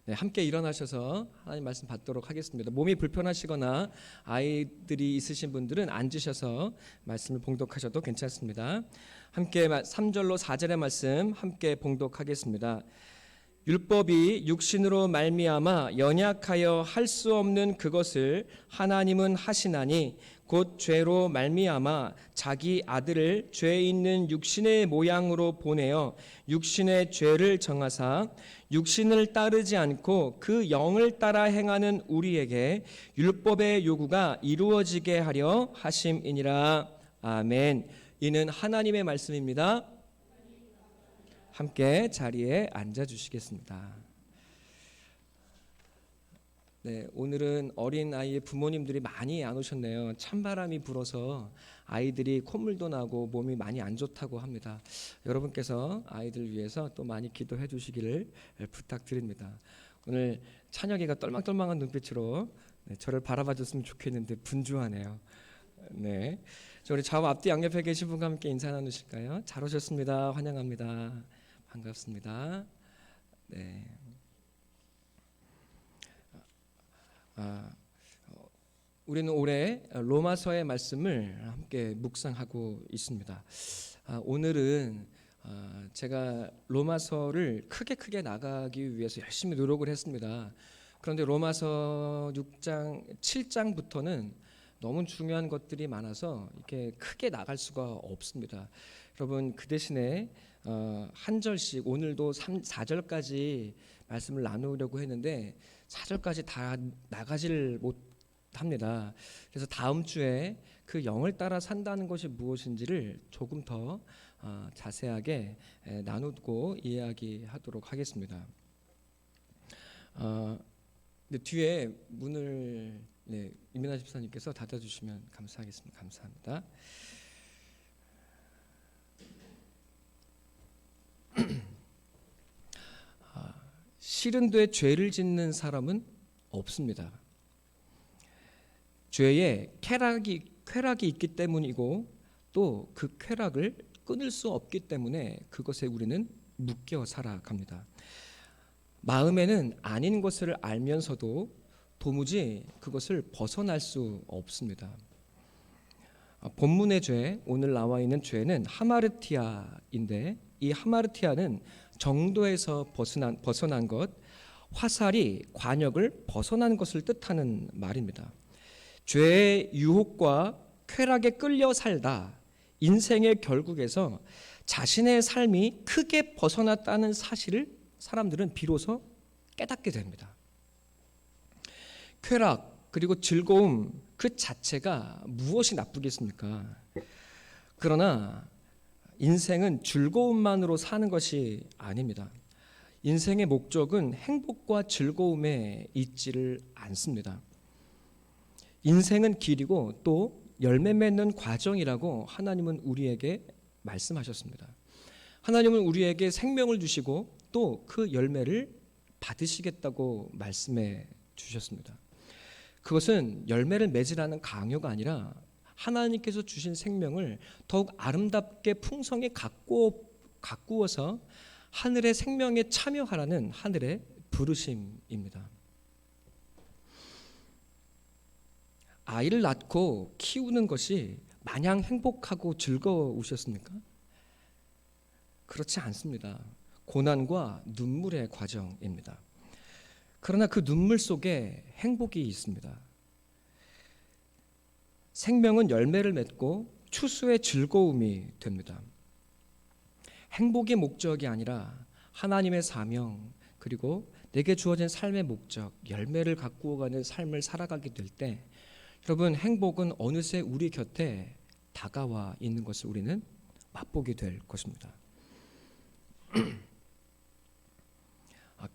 네, 함께 일어나셔서 하나님 말씀 받도록 하겠습니다. 몸이 불편하시거나 아이들이 있으신 분들은 앉으셔서 말씀을 봉독하셔도 괜찮습니다. 함께 3절로 4절의 말씀 함께 봉독하겠습니다. 율법이 육신으로 말미암아 연약하여 할 수 없는 그것을 하나님은 하시나니 곧 죄로 말미암아 자기 아들을 죄 있는 육신의 모양으로 보내어 육신의 죄를 정하사 육신을 따르지 않고 그 영을 따라 행하는 우리에게 율법의 요구가 이루어지게 하려 하심이니라. 아멘. 이는 하나님의 말씀입니다. 함께 자리에 앉아 주시겠습니다. 네, 오늘은 어린 아이의 부모님들이 많이 안 오셨네요. 찬바람이 불어서 아이들이 콧물도 나고 몸이 많이 안 좋다고 합니다. 여러분께서 아이들 위해서 또 많이 기도해 주시기를 부탁드립니다. 오늘 찬혁이가 떨망떨망한 눈빛으로 저를 바라봐 줬으면 좋겠는데 분주하네요. 네, 우리 좌우 앞뒤 양옆에 계신 분과 함께 인사 나누실까요? 잘 오셨습니다. 환영합니다. 반갑습니다. 네. 우리는 올해 로마서의 말씀을 함께 묵상하고 있습니다. 오늘은 제가 로마서를 크게 나가기 위해서 열심히 노력을 했습니다. 그런데 로마서 6장, 7장부터는 너무 중요한 것들이 많아서 이렇게 크게 나갈 수가 없습니다. 여러분 그 대신에 한 절씩 오늘도 4절까지 말씀을 나누려고 했는데 4절까지 다 나가질 못합니다. 그래서 다음 주에 그 영을 따라 산다는 것이 무엇인지를 조금 더 자세하게 나누고 이야기하도록 하겠습니다. 뒤에 문을 이민아 집사님께서 닫아주시면 감사하겠습니다. 감사합니다. 시른되 죄를 짓는 사람은 없습니다. 죄에 쾌락이 있기 때문이고 또 그 쾌락을 끊을 수 없기 때문에 그것에 우리는 묶여 살아갑니다. 마음에는 아닌 것을 알면서도 도무지 그것을 벗어날 수 없습니다. 본문의 죄, 오늘 나와 있는 죄는 하마르티아인데 이 하마르티아는 정도에서 벗어난 것, 화살이 관역을 벗어난 것을 뜻하는 말입니다. 죄의 유혹과 쾌락에 끌려 살다 인생의 결국에서 자신의 삶이 크게 벗어났다는 사실을 사람들은 비로소 깨닫게 됩니다. 쾌락 그리고 즐거움 그 자체가 무엇이 나쁘겠습니까? 그러나 인생은 즐거움만으로 사는 것이 아닙니다. 인생의 목적은 행복과 즐거움에 있지를 않습니다. 인생은 길이고 또 열매 맺는 과정이라고 하나님은 우리에게 말씀하셨습니다. 하나님은 우리에게 생명을 주시고 또 그 열매를 받으시겠다고 말씀해 주셨습니다. 그것은 열매를 맺으라는 강요가 아니라 하나님께서 주신 생명을 더욱 아름답게 풍성히 가꾸어서 하늘의 생명에 참여하라는 하늘의 부르심입니다. 아이를 낳고 키우는 것이 마냥 행복하고 즐거우셨습니까? 그렇지 않습니다. 고난과 눈물의 과정입니다. 그러나 그 눈물 속에 행복이 있습니다. 생명은 열매를 맺고 추수의 즐거움이 됩니다. 행복이 목적이 아니라 하나님의 사명 그리고 내게 주어진 삶의 목적, 열매를 가꾸어가는 삶을 살아가게 될 때 여러분 행복은 어느새 우리 곁에 다가와 있는 것을 우리는 맛보게 될 것입니다.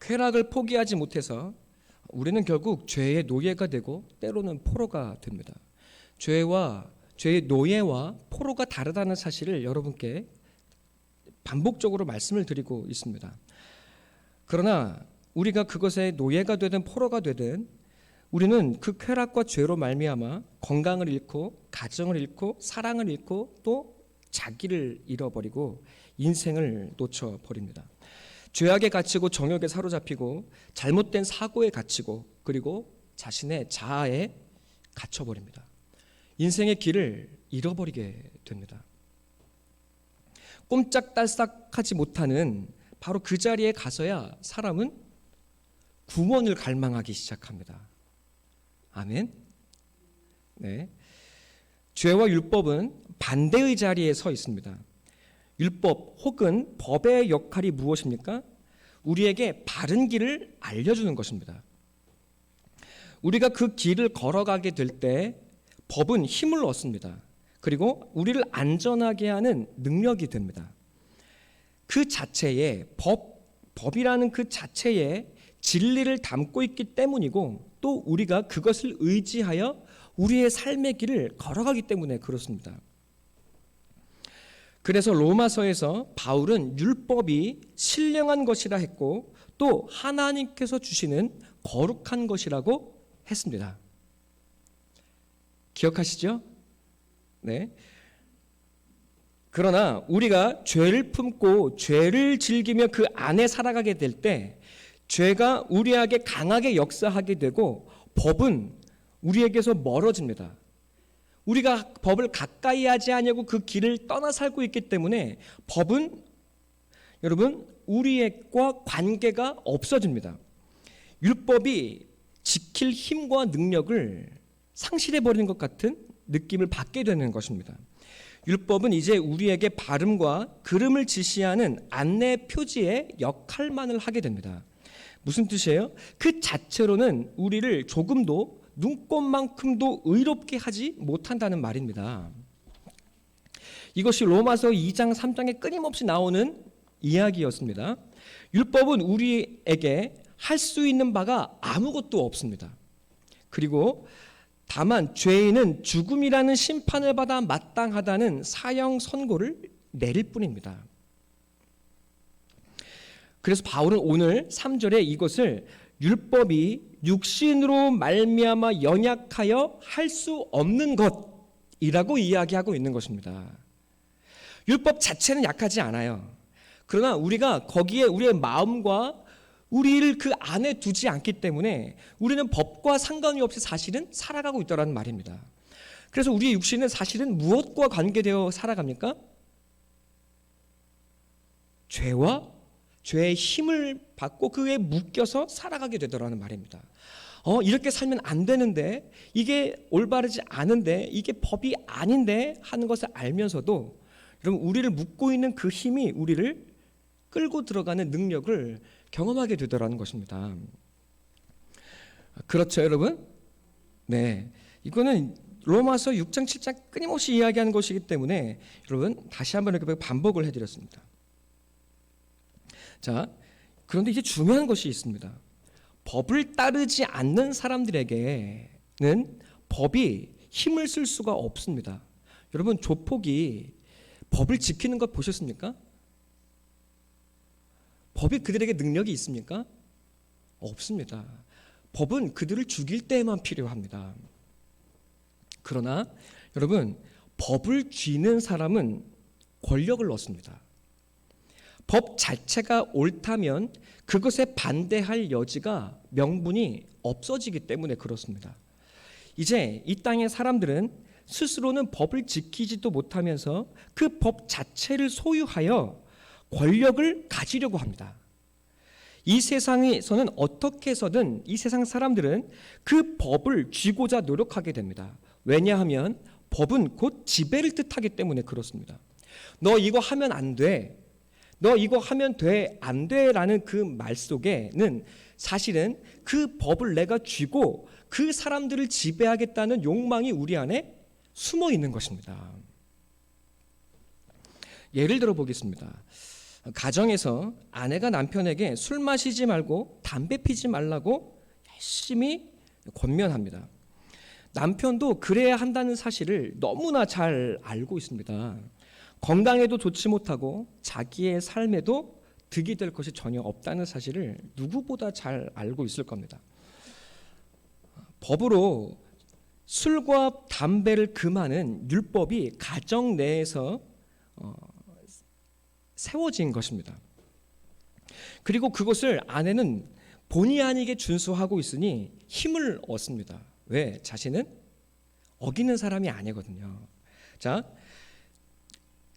쾌락을 포기하지 못해서 우리는 결국 죄의 노예가 되고 때로는 포로가 됩니다. 죄의 노예와 포로가 다르다는 사실을 여러분께 반복적으로 말씀을 드리고 있습니다. 그러나 우리가 그것의 노예가 되든 포로가 되든 우리는 그 쾌락과 죄로 말미암아 건강을 잃고 가정을 잃고 사랑을 잃고 또 자기를 잃어버리고 인생을 놓쳐버립니다. 죄악에 갇히고 정욕에 사로잡히고 잘못된 사고에 갇히고 그리고 자신의 자아에 갇혀버립니다. 인생의 길을 잃어버리게 됩니다. 꼼짝달싹하지 못하는 바로 그 자리에 가서야 사람은 구원을 갈망하기 시작합니다. 아멘. 네. 죄와 율법은 반대의 자리에 서 있습니다. 율법 혹은 법의 역할이 무엇입니까? 우리에게 바른 길을 알려주는 것입니다. 우리가 그 길을 걸어가게 될 때 법은 힘을 얻습니다. 그리고 우리를 안전하게 하는 능력이 됩니다. 그 자체에 법이라는 그 자체에 진리를 담고 있기 때문이고 또 우리가 그것을 의지하여 우리의 삶의 길을 걸어가기 때문에 그렇습니다. 그래서 로마서에서 바울은 율법이 신령한 것이라 했고 또 하나님께서 주시는 거룩한 것이라고 했습니다. 기억하시죠? 네. 그러나 우리가 죄를 품고 죄를 즐기며 그 안에 살아가게 될 때 죄가 우리에게 강하게 역사하게 되고 법은 우리에게서 멀어집니다. 우리가 법을 가까이 하지 않냐고 그 길을 떠나 살고 있기 때문에 법은 여러분 우리과 관계가 없어집니다. 율법이 지킬 힘과 능력을 상실해버리는 것 같은 느낌을 받게 되는 것입니다. 율법은 이제 우리에게 발음과 그름을 지시하는 안내 표지의 역할만을 하게 됩니다. 무슨 뜻이에요? 그 자체로는 우리를 조금도 눈꼽만큼도 의롭게 하지 못한다는 말입니다. 이것이 로마서 2장 3장에 끊임없이 나오는 이야기였습니다. 율법은 우리에게 할 수 있는 바가 아무것도 없습니다. 그리고 다만 죄인은 죽음이라는 심판을 받아 마땅하다는 사형 선고를 내릴 뿐입니다. 그래서 바울은 오늘 3절에 이것을 율법이 육신으로 말미암아 연약하여 할 수 없는 것이라고 이야기하고 있는 것입니다. 율법 자체는 약하지 않아요. 그러나 우리가 거기에 우리의 마음과 우리를 그 안에 두지 않기 때문에 우리는 법과 상관이 없이 사실은 살아가고 있다는 말입니다. 그래서 우리의 육신은 사실은 무엇과 관계되어 살아갑니까? 죄의 힘을 받고 그에 묶여서 살아가게 되더라는 말입니다. 이렇게 살면 안 되는데, 이게 올바르지 않은데, 이게 법이 아닌데 하는 것을 알면서도 여러분 우리를 묶고 있는 그 힘이 우리를 끌고 들어가는 능력을 경험하게 되더라는 것입니다. 그렇죠, 여러분? 네, 이거는 로마서 6장 7장 끊임없이 이야기하는 것이기 때문에 여러분 다시 한번 이렇게 반복을 해드렸습니다. 자, 그런데 이제 중요한 것이 있습니다. 법을 따르지 않는 사람들에게는 법이 힘을 쓸 수가 없습니다. 여러분 조폭이 법을 지키는 것 보셨습니까? 법이 그들에게 능력이 있습니까? 없습니다. 법은 그들을 죽일 때에만 필요합니다. 그러나 여러분 법을 쥐는 사람은 권력을 얻습니다. 법 자체가 옳다면 그것에 반대할 여지가 명분이 없어지기 때문에 그렇습니다. 이제 이 땅의 사람들은 스스로는 법을 지키지도 못하면서 그 법 자체를 소유하여 권력을 가지려고 합니다. 이 세상에서는 어떻게 해서든 이 세상 사람들은 그 법을 쥐고자 노력하게 됩니다. 왜냐하면 법은 곧 지배를 뜻하기 때문에 그렇습니다. 너 이거 하면 안 돼. 너 이거 하면 돼, 안 돼라는 그 말 속에는 사실은 그 법을 내가 쥐고 그 사람들을 지배하겠다는 욕망이 우리 안에 숨어 있는 것입니다. 예를 들어 보겠습니다. 가정에서 아내가 남편에게 술 마시지 말고 담배 피지 말라고 열심히 권면합니다. 남편도 그래야 한다는 사실을 너무나 잘 알고 있습니다. 건강에도 좋지 못하고 자기의 삶에도 득이 될 것이 전혀 없다는 사실을 누구보다 잘 알고 있을 겁니다. 법으로 술과 담배를 금하는 율법이 가정 내에서 세워진 것입니다. 그리고 그것을 아내는 본의 아니게 준수하고 있으니 힘을 얻습니다. 왜? 자신은 어기는 사람이 아니거든요. 자,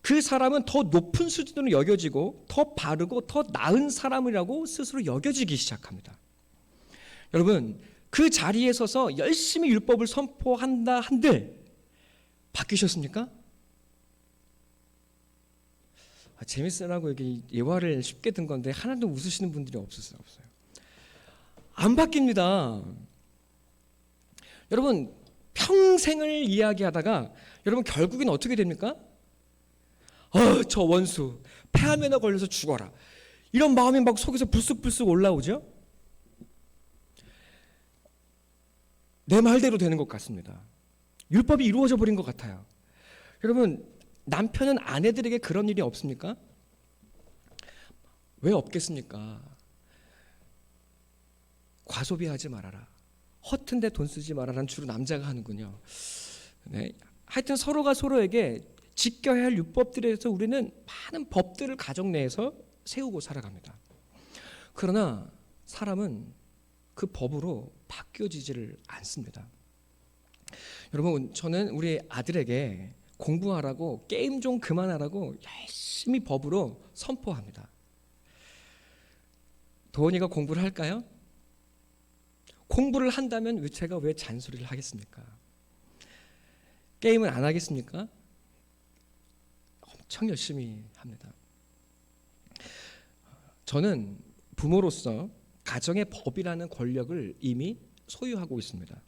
그 사람은 더 높은 수준으로 여겨지고 더 바르고 더 나은 사람이라고 스스로 여겨지기 시작합니다. 여러분, 그 자리에 서서 열심히 율법을 선포한다 한들 바뀌셨습니까? 재밌으라고 이렇게 예화를 쉽게 든 건데 하나도 웃으시는 분들이 없어요. 안 바뀝니다. 여러분, 평생을 이야기하다가 여러분 결국엔 어떻게 됩니까? 저 원수 폐암에나 걸려서 죽어라, 이런 마음이 막 속에서 불쑥불쑥 올라오죠. 내 말대로 되는 것 같습니다. 율법이 이루어져 버린 것 같아요. 여러분, 남편은 아내들에게 그런 일이 없습니까? 왜 없겠습니까? 과소비하지 말아라, 허튼데 돈 쓰지 말아라는 주로 남자가 하는군요. 네. 하여튼 서로가 서로에게 지켜야 할 율법들에 대해서 우리는 많은 법들을 가정 내에서 세우고 살아갑니다. 그러나 사람은 그 법으로 바뀌어지지를 않습니다. 여러분, 저는 우리 아들에게 공부하라고, 게임 좀 그만하라고 열심히 법으로 선포합니다. 도원이가 공부를 할까요? 공부를 한다면 제가 왜 잔소리를 하겠습니까? 게임은 안 하겠습니까? 엄청 열심히 합니다. 저는 부모로서 가정의 법이라는 권력을 이미 소유하고 있습니다.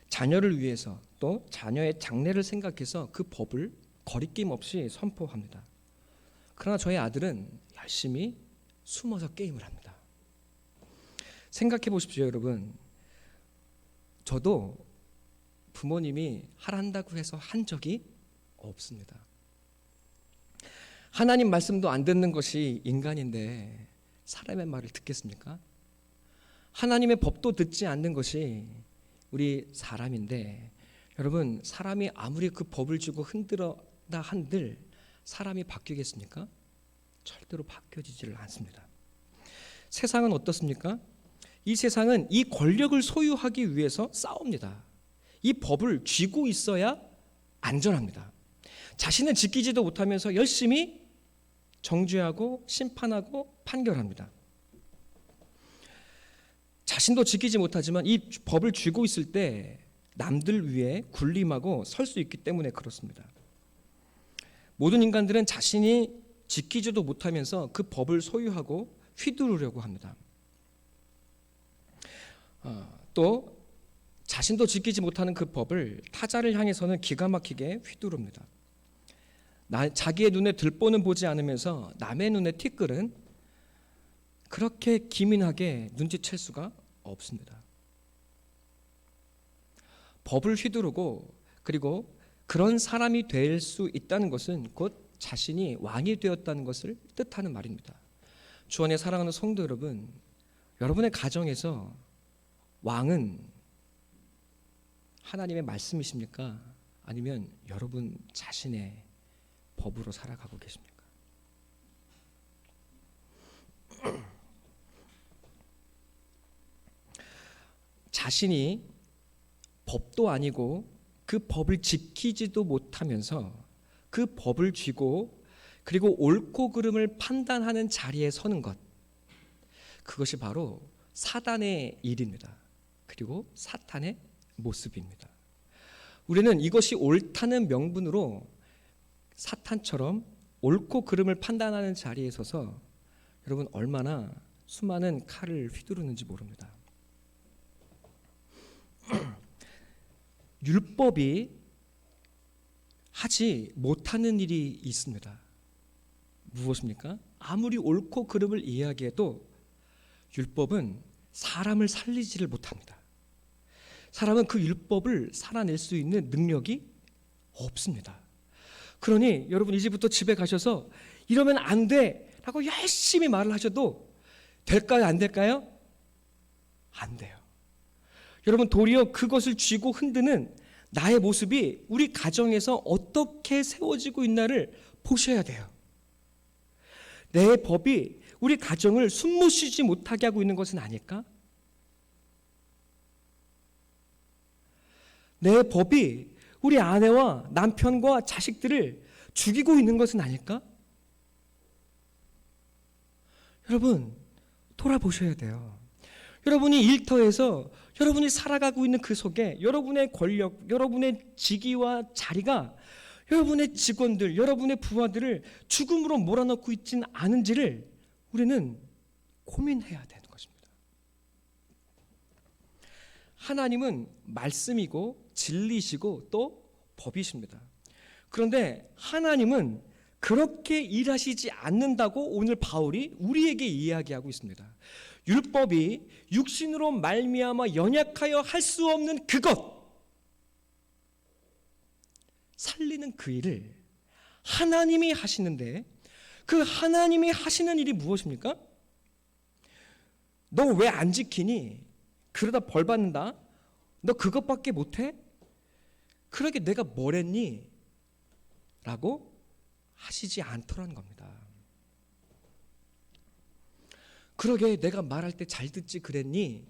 자녀를 위해서 또 자녀의 장래를 생각해서 그 법을 거리낌 없이 선포합니다. 그러나 저희 아들은 열심히 숨어서 게임을 합니다. 생각해 보십시오, 여러분. 저도 부모님이 하라 한다고 해서 한 적이 없습니다. 하나님 말씀도 안 듣는 것이 인간인데 사람의 말을 듣겠습니까? 하나님의 법도 듣지 않는 것이 우리 사람인데, 여러분, 사람이 아무리 그 법을 주고 흔들어다 한들 사람이 바뀌겠습니까? 절대로 바뀌어지지를 않습니다. 세상은 어떻습니까? 이 세상은 이 권력을 소유하기 위해서 싸웁니다. 이 법을 쥐고 있어야 안전합니다. 자신은 지키지도 못하면서 열심히 정죄하고 심판하고 판결합니다. 자신도 지키지 못하지만 이 법을 쥐고 있을 때 남들 위에 군림하고 설 수 있기 때문에 그렇습니다. 모든 인간들은 자신이 지키지도 못하면서 그 법을 소유하고 휘두르려고 합니다. 또 자신도 지키지 못하는 그 법을 타자를 향해서는 기가 막히게 휘두릅니다. 자기의 눈에 들보는 보지 않으면서 남의 눈에 티끌은 그렇게 기민하게 눈치챌 수가 없습니다. 법을 휘두르고 그리고 그런 사람이 될 수 있다는 것은 곧 자신이 왕이 되었다는 것을 뜻하는 말입니다. 주 안에 사랑하는 성도 여러분, 여러분의 가정에서 왕은 하나님의 말씀이십니까? 아니면 여러분 자신의 법으로 살아가고 계십니까? 자신이 법도 아니고 그 법을 지키지도 못하면서 그 법을 쥐고 그리고 옳고 그름을 판단하는 자리에 서는 것, 그것이 바로 사단의 일입니다. 그리고 사탄의 모습입니다. 우리는 이것이 옳다는 명분으로 사탄처럼 옳고 그름을 판단하는 자리에 서서 여러분 얼마나 수많은 칼을 휘두르는지 모릅니다. 율법이 하지 못하는 일이 있습니다. 무엇입니까? 아무리 옳고 그름을 이야기해도 율법은 사람을 살리지를 못합니다. 사람은 그 율법을 살아낼 수 있는 능력이 없습니다. 그러니 여러분 이제부터 집에 가셔서 이러면 안 돼 라고 열심히 말을 하셔도 될까요? 안 될까요? 안 돼요. 여러분, 도리어 그것을 쥐고 흔드는 나의 모습이 우리 가정에서 어떻게 세워지고 있나를 보셔야 돼요. 내 법이 우리 가정을 숨못 쉬지 못하게 하고 있는 것은 아닐까? 내 법이 우리 아내와 남편과 자식들을 죽이고 있는 것은 아닐까? 여러분, 돌아보셔야 돼요. 여러분이 일터에서 여러분이 살아가고 있는 그 속에 여러분의 권력, 여러분의 직위와 자리가 여러분의 직원들, 여러분의 부하들을 죽음으로 몰아넣고 있지는 않은지를 우리는 고민해야 되는 것입니다. 하나님은 말씀이고 진리시고 또 법이십니다. 그런데 하나님은 그렇게 일하시지 않는다고 오늘 바울이 우리에게 이야기하고 있습니다. 율법이 육신으로 말미암아 연약하여 할 수 없는 그것, 살리는 그 일을 하나님이 하시는데, 그 하나님이 하시는 일이 무엇입니까? 너 왜 안 지키니? 그러다 벌 받는다? 너 그것밖에 못해? 그러게 내가 뭘 했니? 라고 하시지 않더라는 겁니다. 그러게 내가 말할 때 잘 듣지 그랬니?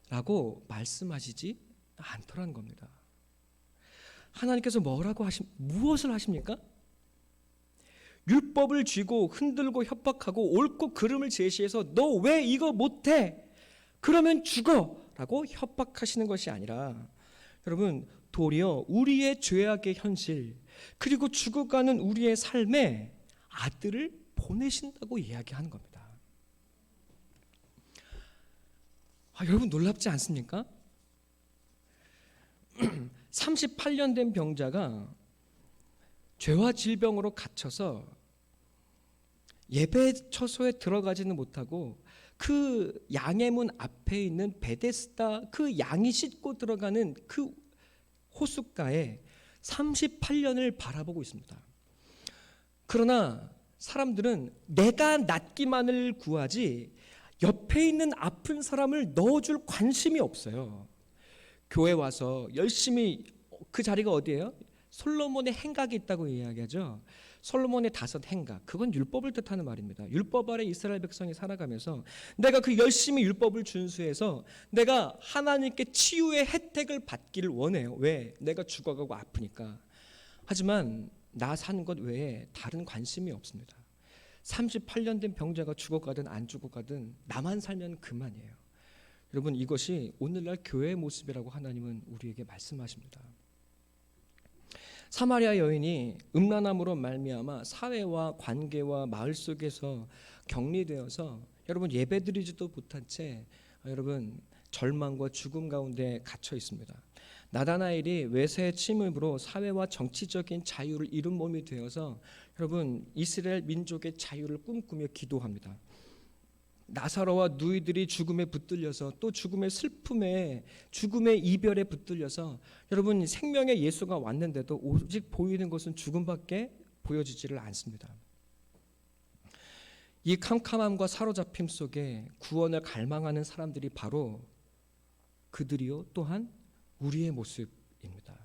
라고 말씀하시지 않더라는 겁니다. 하나님께서 무엇을 하십니까? 율법을 쥐고 흔들고 협박하고 옳고 그름을 제시해서 너 왜 이거 못해? 그러면 죽어! 라고 협박하시는 것이 아니라, 여러분, 도리어 우리의 죄악의 현실, 그리고 죽어가는 우리의 삶에 아들을 보내신다고 이야기하는 겁니다. 여러분, 놀랍지 않습니까? 38년 된 병자가 죄와 질병으로 갇혀서 예배 처소에 들어가지는 못하고 그 양의 문 앞에 있는 베데스다, 그 양이 씻고 들어가는 그 호숫가에 38년을 바라보고 있습니다. 그러나 사람들은 내가 낫기만을 구하지 옆에 있는 아픈 사람을 넣어줄 관심이 없어요. 교회 와서 열심히, 그 자리가 어디예요? 솔로몬의 행각이 있다고 이야기하죠. 솔로몬의 5 행각, 그건 율법을 뜻하는 말입니다. 율법 아래 이스라엘 백성이 살아가면서 내가 그 열심히 율법을 준수해서 내가 하나님께 치유의 혜택을 받기를 원해요. 왜? 내가 죽어가고 아프니까. 하지만 나 사는 것 외에 다른 관심이 없습니다. 38년 된 병자가 죽어가든 안 죽어가든 나만 살면 그만이에요. 여러분, 이것이 오늘날 교회의 모습이라고 하나님은 우리에게 말씀하십니다. 사마리아 여인이 음란함으로 말미암아 사회와 관계와 마을 속에서 격리되어서 여러분 예배드리지도 못한 채 여러분 절망과 죽음 가운데 갇혀 있습니다. 나다나엘이 외세의 침입으로 사회와 정치적인 자유를 잃은 몸이 되어서 여러분 이스라엘 민족의 자유를 꿈꾸며 기도합니다. 나사로와 누이들이 죽음에 붙들려서 또 죽음의 슬픔에, 죽음의 이별에 붙들려서 여러분 생명의 예수가 왔는데도 오직 보이는 것은 죽음밖에 보여지지를 않습니다. 이 캄캄함과 사로잡힘 속에 구원을 갈망하는 사람들이 바로 그들이요 또한 우리의 모습입니다.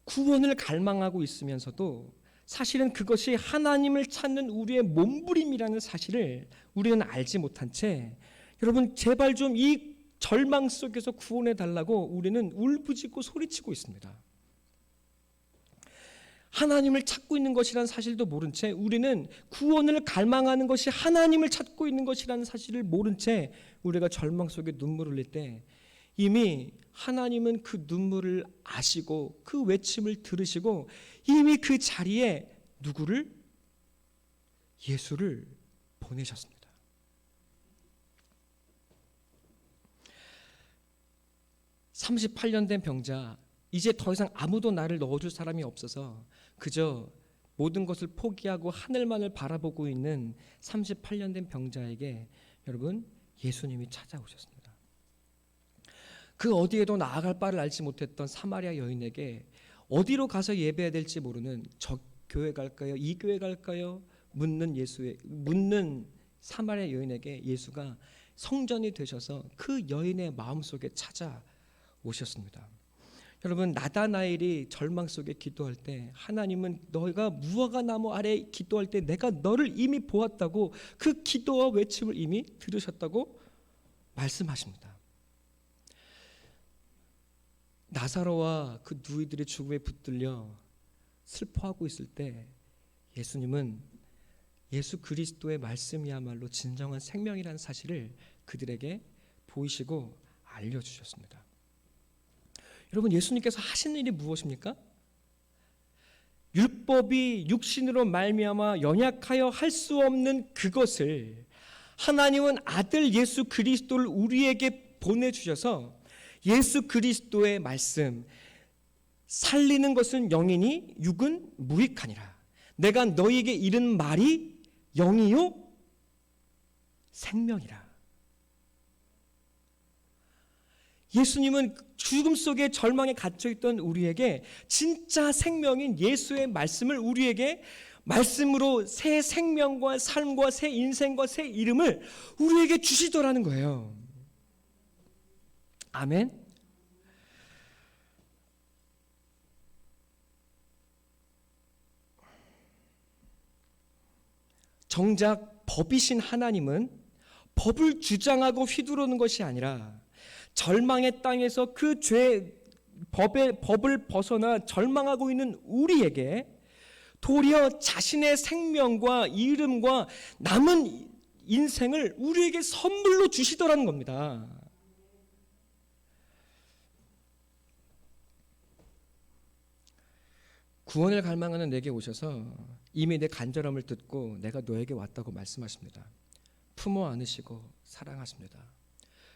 구원을 갈망하고 있으면서도 사실은 그것이 하나님을 찾는 우리의 몸부림이라는 사실을 우리는 알지 못한 채 여러분 제발 좀 이 절망 속에서 구원해 달라고 우리는 울부짖고 소리치고 있습니다. 하나님을 찾고 있는 것이라는 사실도 모른 채 우리는 구원을 갈망하는 것이 하나님을 찾고 있는 것이라는 사실을 모른 채 우리가 절망 속에 눈물을 흘릴 때 이미 하나님은 그 눈물을 아시고 그 외침을 들으시고 이미 그 자리에 누구를? 예수를 보내셨습니다. (38년) 된 병자, 이제 더 이상 아무도 나를 넣어줄 사람이 없어서 그저 모든 것을 포기하고 하늘만을 바라보고 있는 38년 된 병자에게 여러분 예수님이 찾아오셨습니다. 그 어디에도 나아갈 바를 알지 못했던 사마리아 여인에게 어디로 가서 예배해야 될지 모르는 저 교회 갈까요? 이 교회 갈까요? 묻는 사마리아 여인에게 예수가 성전이 되셔서 그 여인의 마음속에 찾아오셨습니다. 여러분, 나다나엘이 절망 속에 기도할 때 하나님은 너희가 무화과 나무 아래 기도할 때 내가 너를 이미 보았다고, 그 기도와 외침을 이미 들으셨다고 말씀하십니다. 나사로와 그 누이들의 죽음에 붙들려 슬퍼하고 있을 때 예수님은 예수 그리스도의 말씀이야말로 진정한 생명이라는 사실을 그들에게 보이시고 알려주셨습니다. 여러분, 예수님께서 하신 일이 무엇입니까? 율법이 육신으로 말미암아 연약하여 할 수 없는 그것을 하나님은 아들 예수 그리스도를 우리에게 보내주셔서 예수 그리스도의 말씀, 살리는 것은 영이니 육은 무익하니라. 내가 너희에게 이른 말이 영이요 생명이라. 예수님은 죽음 속에 절망에 갇혀있던 우리에게 진짜 생명인 예수의 말씀을 우리에게 말씀으로 새 생명과 삶과 새 인생과 새 이름을 우리에게 주시더라는 거예요. 아멘. 정작 법이신 하나님은 법을 주장하고 휘두르는 것이 아니라 절망의 땅에서 그 법을 벗어나 절망하고 있는 우리에게 도리어 자신의 생명과 이름과 남은 인생을 우리에게 선물로 주시더라는 겁니다. 구원을 갈망하는 내게 오셔서 이미 내 간절함을 듣고 내가 너에게 왔다고 말씀하십니다. 품어 안으시고 사랑하십니다.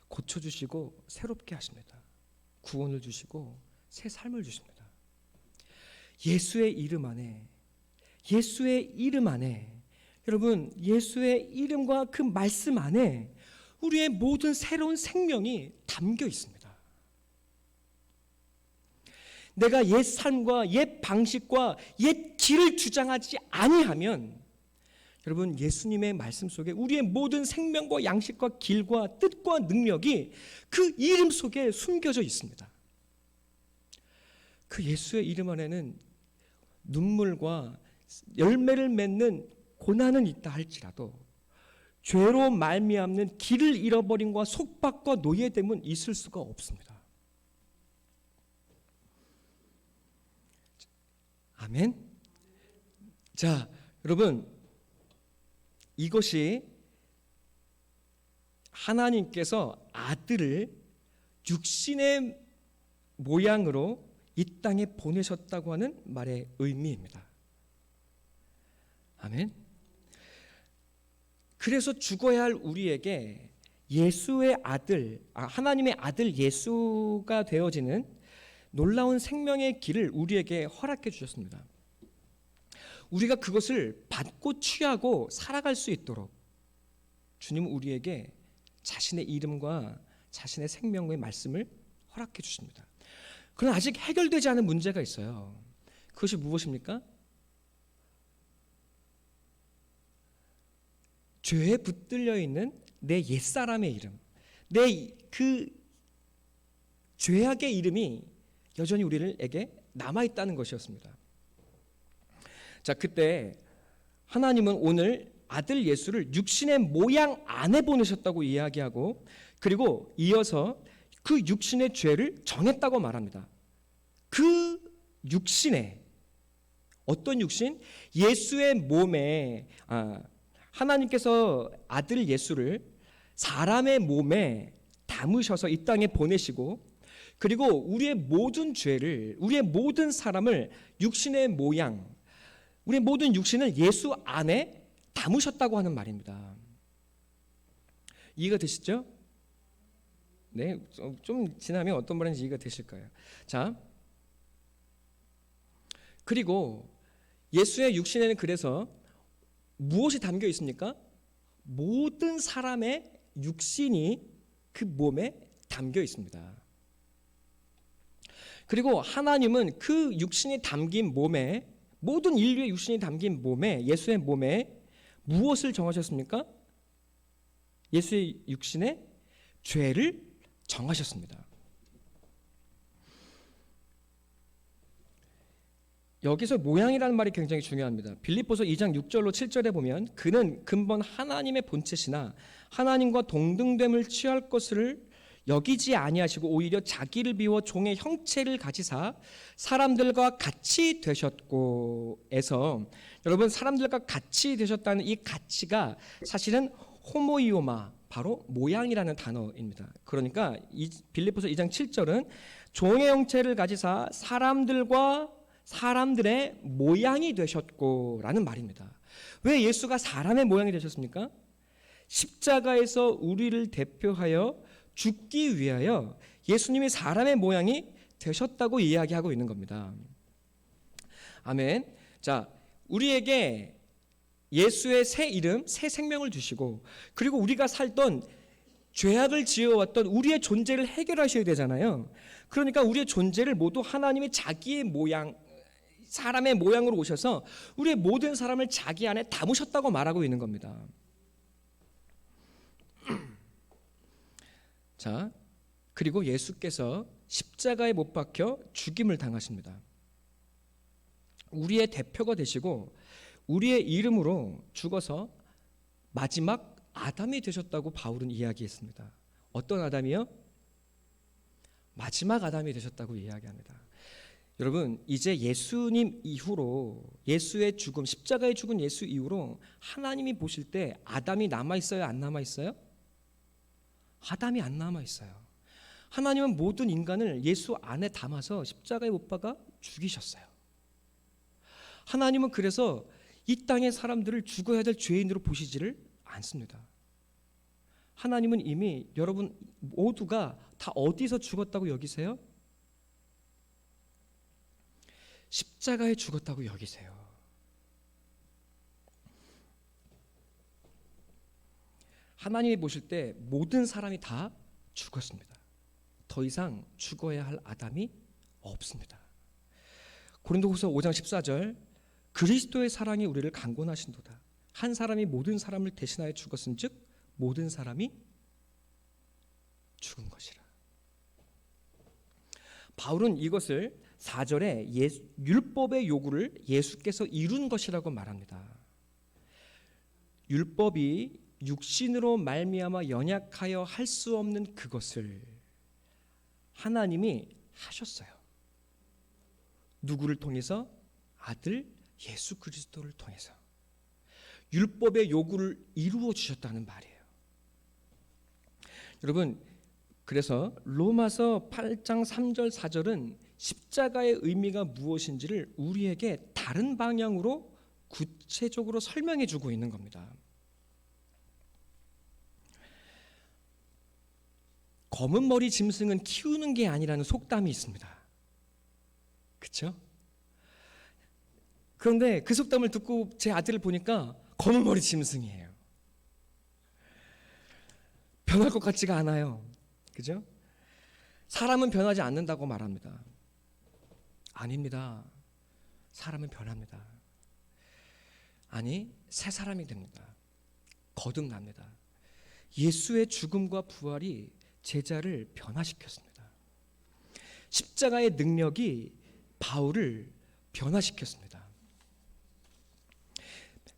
고쳐주시고 새롭게 하십니다. 구원을 주시고 새 삶을 주십니다. 예수의 이름 안에, 예수의 이름 안에, 여러분, 예수의 이름과 그 말씀 안에 우리의 모든 새로운 생명이 담겨 있습니다. 내가 옛 삶과 옛 방식과 옛 길을 주장하지 아니하면 여러분, 예수님의 말씀 속에 우리의 모든 생명과 양식과 길과 뜻과 능력이 그 이름 속에 숨겨져 있습니다. 그 예수의 이름 안에는 눈물과 열매를 맺는 고난은 있다 할지라도 죄로 말미암는 길을 잃어버림과 속박과 노예됨은 있을 수가 없습니다. 아멘. 자, 여러분, 이것이 하나님께서 아들을 육신의 모양으로 이 땅에 보내셨다고 하는 말의 의미입니다. 아멘. 그래서 죽어야 할 우리에게 예수의 아들, 하나님의 아들 예수가 되어지는 놀라운 생명의 길을 우리에게 허락해 주셨습니다. 우리가 그것을 받고 취하고 살아갈 수 있도록 주님은 우리에게 자신의 이름과 자신의 생명의 말씀을 허락해 주십니다. 그러나 아직 해결되지 않은 문제가 있어요. 그것이 무엇입니까? 죄에 붙들려 있는 내 옛사람의 이름, 내 그 죄악의 이름이 여전히 우리에게 남아있다는 것이었습니다. 자, 그때 하나님은 오늘 아들 예수를 육신의 모양 안에 보내셨다고 이야기하고, 그리고 이어서 그 육신의 죄를 정했다고 말합니다. 그 육신에, 어떤 육신? 예수의 몸에, 하나님께서 아들 예수를 사람의 몸에 담으셔서 이 땅에 보내시고, 그리고 우리의 모든 죄를, 우리의 모든 사람을 육신의 모양, 우리의 모든 육신을 예수 안에 담으셨다고 하는 말입니다. 이해가 되시죠? 네, 좀 지나면 어떤 말인지 이해가 되실 거예요. 자, 그리고 예수의 육신에는 그래서 무엇이 담겨 있습니까? 모든 사람의 육신이 그 몸에 담겨 있습니다. 그리고 하나님은 그 육신이 담긴 몸에, 모든 인류의 육신이 담긴 몸에, 예수의 몸에 무엇을 정하셨습니까? 예수의 육신에 죄를 정하셨습니다. 여기서 모양이라는 말이 굉장히 중요합니다. 빌립보서 2장 6절로 7절에 보면 그는 근본 하나님의 본체시나 하나님과 동등됨을 취할 것을 여기지 아니하시고 오히려 자기를 비워 종의 형체를 가지사 사람들과 같이 되셨고 에서 여러분 사람들과 같이 되셨다는 이 가치가 사실은 호모이오마 바로 모양이라는 단어입니다. 그러니까 빌립보서 2장 7절은 종의 형체를 가지사 사람들의 모양이 되셨고라는 말입니다. 왜 예수가 사람의 모양이 되셨습니까? 십자가에서 우리를 대표하여 죽기 위하여 예수님이 사람의 모양이 되셨다고 이야기하고 있는 겁니다. 아멘. 자, 우리에게 예수의 새 이름, 새 생명을 주시고 그리고 우리가 살던 죄악을 지어왔던 우리의 존재를 해결하셔야 되잖아요. 그러니까 우리의 존재를 모두 하나님이 자기의 모양, 사람의 모양으로 오셔서 우리의 모든 사람을 자기 안에 담으셨다고 말하고 있는 겁니다. 자, 그리고 예수께서 십자가에 못 박혀 죽임을 당하십니다. 우리의 대표가 되시고 우리의 이름으로 죽어서 마지막 아담이 되셨다고 바울은 이야기했습니다. 어떤 아담이요? 마지막 아담이 되셨다고 이야기합니다. 여러분, 이제 예수님 이후로 예수의 죽음, 십자가에 죽은 예수 이후로 하나님이 보실 때 아담이 남아있어요? 안 남아있어요? 아담이 안 남아있어요. 하나님은 모든 인간을 예수 안에 담아서 십자가에 못 박아 죽이셨어요. 하나님은 그래서 이 땅의 사람들을 죽어야 될 죄인으로 보시지를 않습니다. 하나님은 이미 여러분 모두가 다 어디서 죽었다고 여기세요? 십자가에 죽었다고 여기세요. 하나님이 보실 때 모든 사람이 다 죽었습니다. 더 이상 죽어야 할 아담이 없습니다. 고린도후서 5장 14절 그리스도의 사랑이 우리를 강권하신도다. 한 사람이 모든 사람을 대신하여 죽었은즉 모든 사람이 죽은 것이라. 바울은 이것을 4절에 율법의 요구를 예수께서 이룬 것이라고 말합니다. 율법이 육신으로 말미암아 연약하여 할 수 없는 그것을 하나님이 하셨어요. 누구를 통해서? 아들 예수 그리스도를 통해서 율법의 요구를 이루어 주셨다는 말이에요. 여러분, 그래서 로마서 8장 3절 4절은 십자가의 의미가 무엇인지를 우리에게 다른 방향으로 구체적으로 설명해 주고 있는 겁니다. 검은 머리 짐승은 키우는 게 아니라는 속담이 있습니다. 그렇죠? 그런데 그 속담을 듣고 제 아들을 보니까 검은 머리 짐승이에요. 변할 것 같지가 않아요. 그죠? 사람은 변하지 않는다고 말합니다. 아닙니다. 사람은 변합니다. 아니, 새 사람이 됩니다. 거듭납니다. 예수의 죽음과 부활이 제자를 변화시켰습니다. 십자가의 능력이 바울을 변화시켰습니다.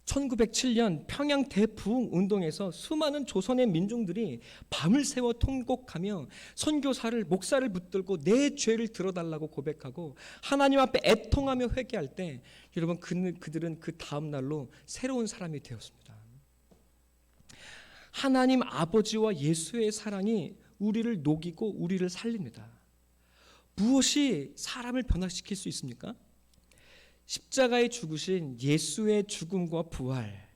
1907년 평양 대부흥 운동에서 수많은 조선의 민중들이 밤을 새워 통곡하며 선교사를 목사를 붙들고 내 죄를 들어달라고 고백하고 하나님 앞에 애통하며 회개할 때 여러분 그들은 그 다음 날로 새로운 사람이 되었습니다. 하나님 아버지와 예수의 사랑이 우리를 녹이고 우리를 살립니다. 무엇이 사람을 변화시킬 수 있습니까? 십자가에 죽으신 예수의 죽음과 부활,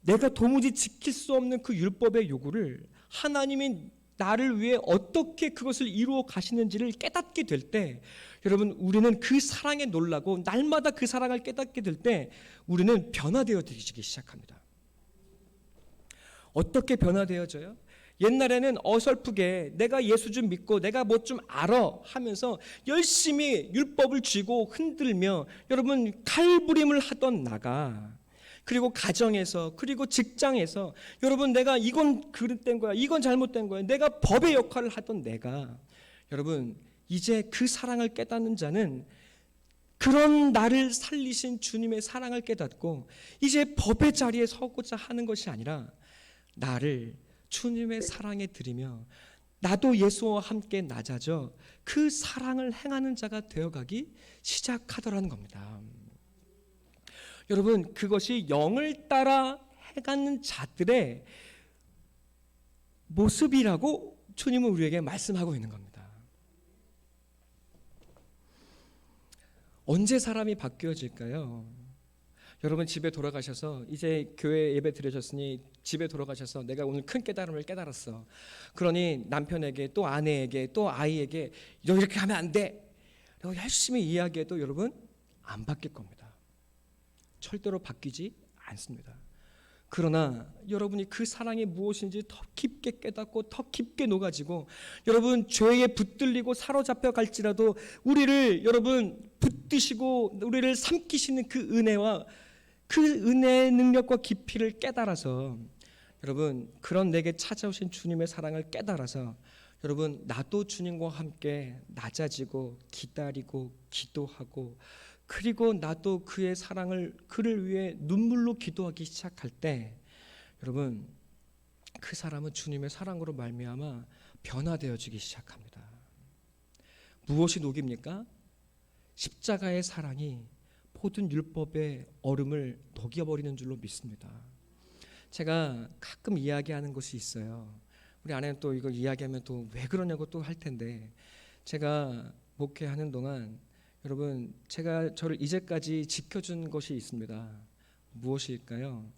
내가 도무지 지킬 수 없는 그 율법의 요구를 하나님이 나를 위해 어떻게 그것을 이루어 가시는지를 깨닫게 될 때 여러분 우리는 그 사랑에 놀라고 날마다 그 사랑을 깨닫게 될 때 우리는 변화되어지기 시작합니다. 어떻게 변화되어져요? 옛날에는 어설프게 내가 예수 좀 믿고 내가 뭐 좀 알아 하면서 열심히 율법을 쥐고 흔들며 여러분 칼부림을 하던 나가 그리고 가정에서 그리고 직장에서 여러분 내가 이건 그릇된 거야 이건 잘못된 거야 내가 법의 역할을 하던 내가 여러분 이제 그 사랑을 깨닫는 자는 그런 나를 살리신 주님의 사랑을 깨닫고 이제 법의 자리에 서고자 하는 것이 아니라 나를 주님의 사랑에 드리며 나도 예수와 함께 낮아져 그 사랑을 행하는 자가 되어가기 시작하더라는 겁니다. 여러분, 그것이 영을 따라 행하는 자들의 모습이라고 주님은 우리에게 말씀하고 있는 겁니다. 언제 사람이 바뀌어질까요? 여러분 집에 돌아가셔서 이제 교회 예배 드리셨으니 집에 돌아가셔서 내가 오늘 큰 깨달음을 깨달았어. 그러니 남편에게 또 아내에게 또 아이에게 너 이렇게 하면 안 돼. 라고 열심히 이야기해도 여러분 안 바뀔 겁니다. 절대로 바뀌지 않습니다. 그러나 여러분이 그 사랑이 무엇인지 더 깊게 깨닫고 더 깊게 녹아지고 여러분 죄에 붙들리고 사로잡혀 갈지라도 우리를 여러분 붙드시고 우리를 삼키시는 그 은혜와 그 은혜의 능력과 깊이를 깨달아서 여러분 그런 내게 찾아오신 주님의 사랑을 깨달아서 여러분 나도 주님과 함께 낮아지고 기다리고 기도하고 그리고 나도 그의 사랑을 그를 위해 눈물로 기도하기 시작할 때 여러분 그 사람은 주님의 사랑으로 말미암아 변화되어지기 시작합니다. 무엇이 녹입니까? 십자가의 사랑이 모든 율법의 얼음을 녹여버리는 줄로 믿습니다. 제가 가끔 이야기하는 것이 있어요. 우리 아내는 또 이거 이야기하면 또 왜 그러냐고 또 할 텐데 제가 목회하는 동안 여러분 제가 저를 이제까지 지켜준 것이 있습니다. 무엇일까요?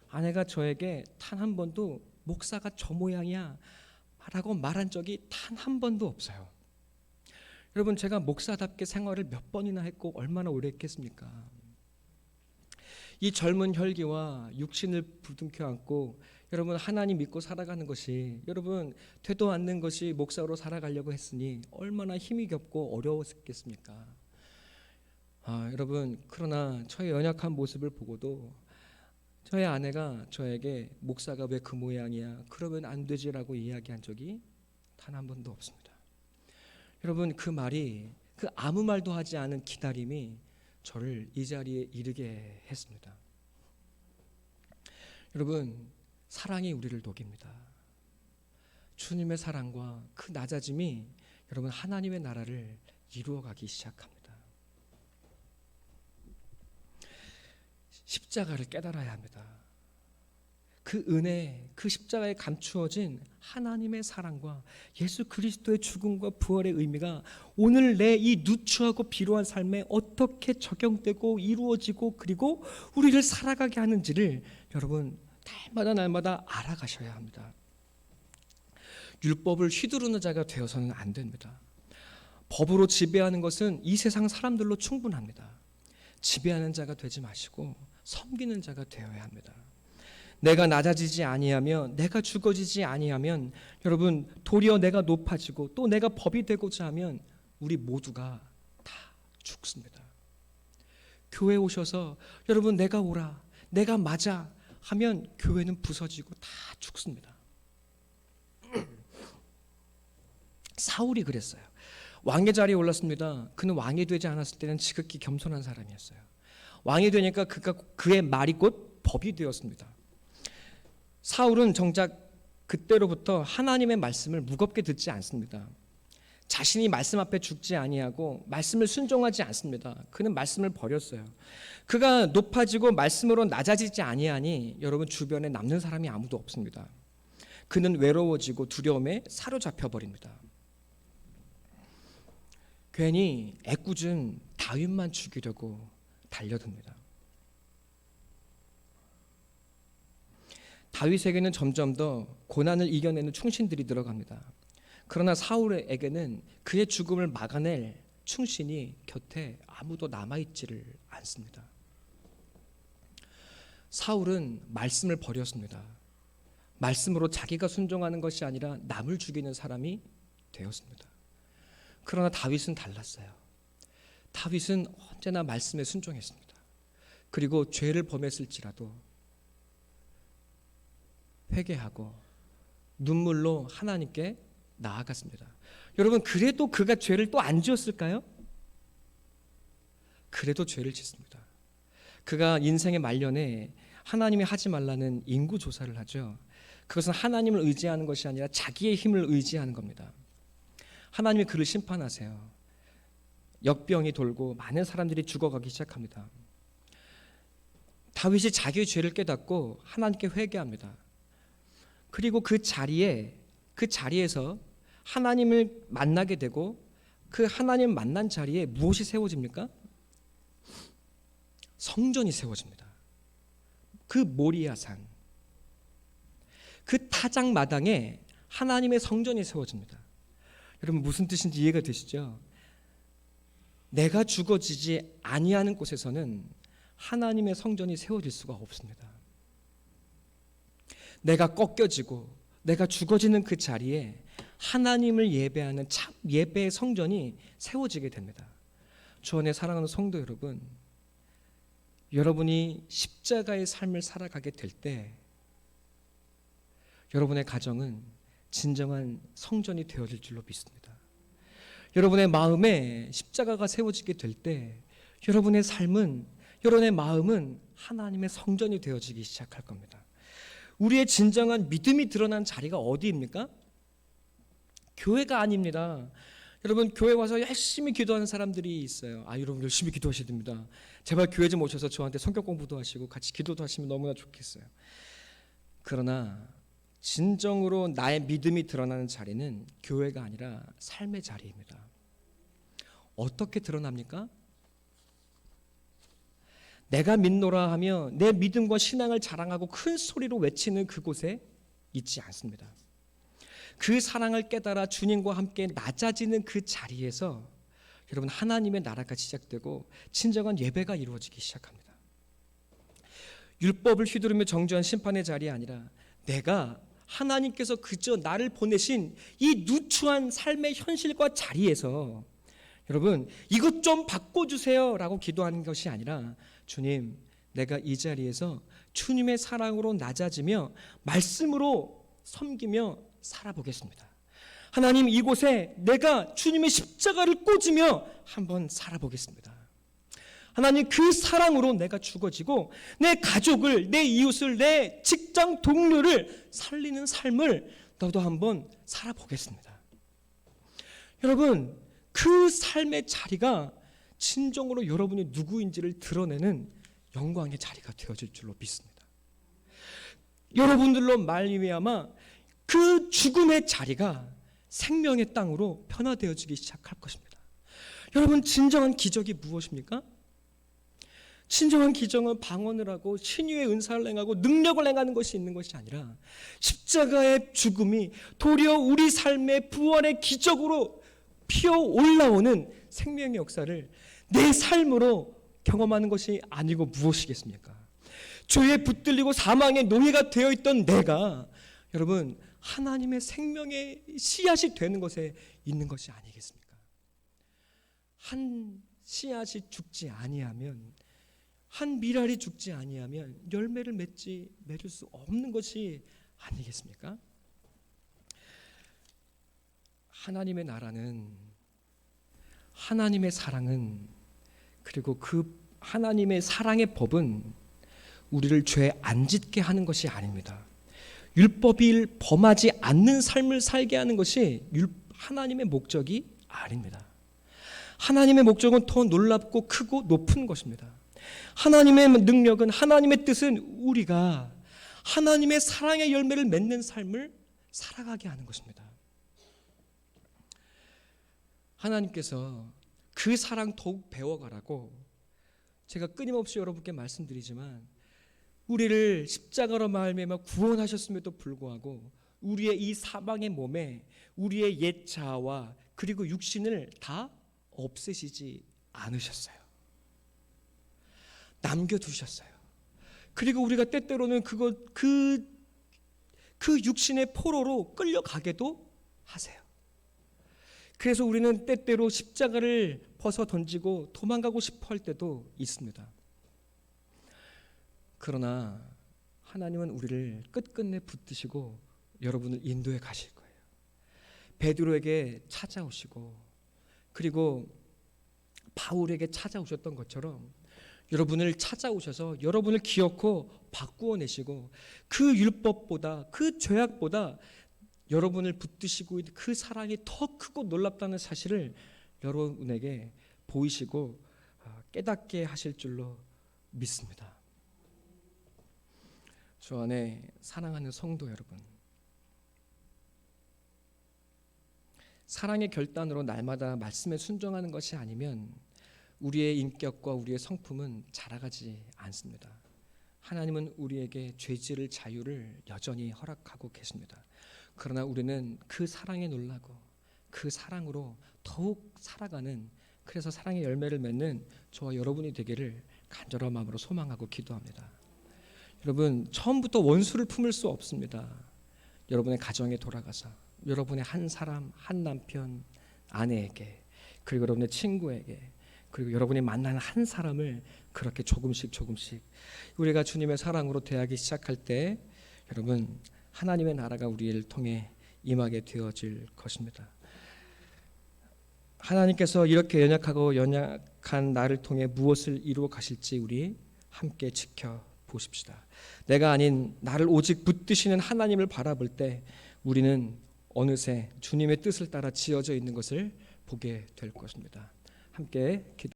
아내가 저에게 단 한 번도 목사가 저 모양이야 라고 말한 적이 단 한 번도 없어요. 여러분 제가 목사답게 생활을 몇 번이나 했고 얼마나 오래 했겠습니까? 이 젊은 혈기와 육신을 부둥켜 안고 여러분 하나님 믿고 살아가는 것이 여러분 되도 않는 것이 목사로 살아가려고 했으니 얼마나 힘이 겹고 어려웠겠습니까? 여러분 그러나 저의 연약한 모습을 보고도 저의 아내가 저에게 목사가 왜 그 모양이야 그러면 안 되지라고 이야기한 적이 단 한 번도 없습니다. 여러분 그 말이 그 아무 말도 하지 않은 기다림이 저를 이 자리에 이르게 했습니다. 여러분 사랑이 우리를 녹입니다. 주님의 사랑과 그 낮아짐이 여러분 하나님의 나라를 이루어가기 시작합니다. 십자가를 깨달아야 합니다. 그 은혜, 그 십자가에 감추어진 하나님의 사랑과 예수 그리스도의 죽음과 부활의 의미가 오늘 내 이 누추하고 비루한 삶에 어떻게 적용되고 이루어지고 그리고 우리를 살아가게 하는지를 여러분 날마다 알아가셔야 합니다. 율법을 휘두르는 자가 되어서는 안 됩니다. 법으로 지배하는 것은 이 세상 사람들로 충분합니다. 지배하는 자가 되지 마시고 섬기는 자가 되어야 합니다. 내가 낮아지지 아니하며 내가 죽어지지 아니하면 여러분 도리어 내가 높아지고 또 내가 법이 되고자 하면 우리 모두가 다 죽습니다. 교회 오셔서 여러분 내가 옳아 내가 맞아 하면 교회는 부서지고 다 죽습니다. 사울이 그랬어요. 왕의 자리에 올랐습니다. 그는 왕이 되지 않았을 때는 지극히 겸손한 사람이었어요. 왕이 되니까 그의 말이 곧 법이 되었습니다. 사울은 정작 그때로부터 하나님의 말씀을 무겁게 듣지 않습니다. 자신이 말씀 앞에 죽지 아니하고 말씀을 순종하지 않습니다. 그는 말씀을 버렸어요. 그가 높아지고 말씀으로 낮아지지 아니하니 여러분 주변에 남는 사람이 아무도 없습니다. 그는 외로워지고 두려움에 사로잡혀 버립니다. 괜히 애꿎은 다윗만 죽이려고 달려듭니다. 다윗에게는 점점 더 고난을 이겨내는 충신들이 들어갑니다. 그러나 사울에게는 그의 죽음을 막아낼 충신이 곁에 아무도 남아있지를 않습니다. 사울은 말씀을 버렸습니다. 말씀으로 자기가 순종하는 것이 아니라 남을 죽이는 사람이 되었습니다. 그러나 다윗은 달랐어요. 다윗은 언제나 말씀에 순종했습니다. 그리고 죄를 범했을지라도 회개하고 눈물로 하나님께 나아갔습니다. 여러분 그래도 그가 죄를 또 안 지었을까요? 그래도 죄를 짓습니다. 그가 인생의 말년에 하나님이 하지 말라는 인구 조사를 하죠. 그것은 하나님을 의지하는 것이 아니라 자기의 힘을 의지하는 겁니다. 하나님이 그를 심판하세요. 역병이 돌고 많은 사람들이 죽어가기 시작합니다. 다윗이 자기의 죄를 깨닫고 하나님께 회개합니다. 그리고 그 자리에서 하나님을 만나게 되고 그 하나님 만난 자리에 무엇이 세워집니까? 성전이 세워집니다. 그 모리아산, 그 타작 마당에 하나님의 성전이 세워집니다. 여러분 무슨 뜻인지 이해가 되시죠? 내가 죽어지지 아니하는 곳에서는 하나님의 성전이 세워질 수가 없습니다. 내가 꺾여지고 내가 죽어지는 그 자리에 하나님을 예배하는 참 예배의 성전이 세워지게 됩니다. 주 안에 사랑하는 성도 여러분, 여러분이 십자가의 삶을 살아가게 될 때 여러분의 가정은 진정한 성전이 되어질 줄로 믿습니다. 여러분의 마음에 십자가가 세워지게 될 때 여러분의 삶은, 여러분의 마음은 하나님의 성전이 되어지기 시작할 겁니다. 우리의 진정한 믿음이 드러난 자리가 어디입니까? 교회가 아닙니다. 여러분 교회 와서 열심히 기도하는 사람들이 있어요. 여러분 열심히 기도하셔야 됩니다. 제발 교회 좀 오셔서 저한테 성격 공부도 하시고 같이 기도도 하시면 너무나 좋겠어요. 그러나 진정으로 나의 믿음이 드러나는 자리는 교회가 아니라 삶의 자리입니다. 어떻게 드러납니까? 내가 믿노라 하며 내 믿음과 신앙을 자랑하고 큰 소리로 외치는 그곳에 있지 않습니다. 그 사랑을 깨달아 주님과 함께 낮아지는 그 자리에서 여러분 하나님의 나라가 시작되고 진정한 예배가 이루어지기 시작합니다. 율법을 휘두르며 정죄한 심판의 자리가 아니라 내가 하나님께서 그저 나를 보내신 이 누추한 삶의 현실과 자리에서 여러분 이것 좀 바꿔주세요 라고 기도하는 것이 아니라 주님, 내가 이 자리에서 주님의 사랑으로 낮아지며 말씀으로 섬기며 살아보겠습니다. 하나님, 이곳에 내가 주님의 십자가를 꽂으며 한번 살아보겠습니다. 하나님, 그 사랑으로 내가 죽어지고 내 가족을, 내 이웃을, 내 직장 동료를 살리는 삶을 너도 한번 살아보겠습니다. 여러분, 그 삶의 자리가 진정으로 여러분이 누구인지를 드러내는 영광의 자리가 되어질 줄로 믿습니다. 여러분들로 말미암아 그 죽음의 자리가 생명의 땅으로 변화되어지기 시작할 것입니다. 여러분, 진정한 기적이 무엇입니까? 진정한 기적은 방언을 하고 신유의 은사를 행하고 능력을 행하는 것이 있는 것이 아니라 십자가의 죽음이 도리어 우리 삶의 부활의 기적으로 피어 올라오는 생명의 역사를 내 삶으로 경험하는 것이 아니고 무엇이겠습니까? 죄에 붙들리고 사망의 노예가 되어 있던 내가 여러분 하나님의 생명의 씨앗이 되는 것에 있는 것이 아니겠습니까? 한 씨앗이 죽지 아니하면, 한 미랄이 죽지 아니하면 열매를 맺을 수 없는 것이 아니겠습니까? 하나님의 나라는, 하나님의 사랑은, 그리고 그 하나님의 사랑의 법은 우리를 죄 안 짓게 하는 것이 아닙니다. 율법을 범하지 않는 삶을 살게 하는 것이 하나님의 목적이 아닙니다. 하나님의 목적은 더 놀랍고 크고 높은 것입니다. 하나님의 능력은, 하나님의 뜻은 우리가 하나님의 사랑의 열매를 맺는 삶을 살아가게 하는 것입니다. 하나님께서 그 사랑 더욱 배워가라고 제가 끊임없이 여러분께 말씀드리지만 우리를 십자가로 말미암아 구원하셨음에도 불구하고 우리의 이 사방의 몸에 우리의 옛 자아와 그리고 육신을 다 없애시지 않으셨어요. 남겨두셨어요. 그리고 우리가 때때로는 그 육신의 포로로 끌려가게도 하세요. 그래서 우리는 때때로 십자가를 벗어 던지고 도망가고 싶어 할 때도 있습니다. 그러나 하나님은 우리를 끝끝내 붙드시고 여러분을 인도해 가실 거예요. 베드로에게 찾아오시고 그리고 바울에게 찾아오셨던 것처럼 여러분을 찾아오셔서 여러분을 기어코 바꾸어 내시고 그 율법보다 그 죄악보다 여러분을 붙드시고 있는 그 사랑이 더 크고 놀랍다는 사실을 여러분에게 보이시고 깨닫게 하실 줄로 믿습니다. 주 안에 사랑하는 성도 여러분, 사랑의 결단으로 날마다 말씀에 순종하는 것이 아니면 우리의 인격과 우리의 성품은 자라가지 않습니다. 하나님은 우리에게 죄지을 자유를 여전히 허락하고 계십니다. 그러나 우리는 그 사랑에 놀라고 그 사랑으로 더욱 살아가는, 그래서 사랑의 열매를 맺는 저와 여러분이 되기를 간절한 마음으로 소망하고 기도합니다. 여러분, 처음부터 원수를 품을 수 없습니다. 여러분의 가정에 돌아가서 여러분의 한 사람, 한 남편, 아내에게, 그리고 여러분의 친구에게, 그리고 여러분이 만나는 한 사람을 그렇게 조금씩 우리가 주님의 사랑으로 대하기 시작할 때 여러분, 하나님의 나라가 우리를 통해 임하게 되어질 것입니다. 하나님께서 이렇게 연약한 나를 통해 무엇을 이루어 가실지 우리 함께 지켜보십시다. 내가 아닌 나를 오직 붙드시는 하나님을 바라볼 때 우리는 어느새 주님의 뜻을 따라 지어져 있는 것을 보게 될 것입니다. 함께 기도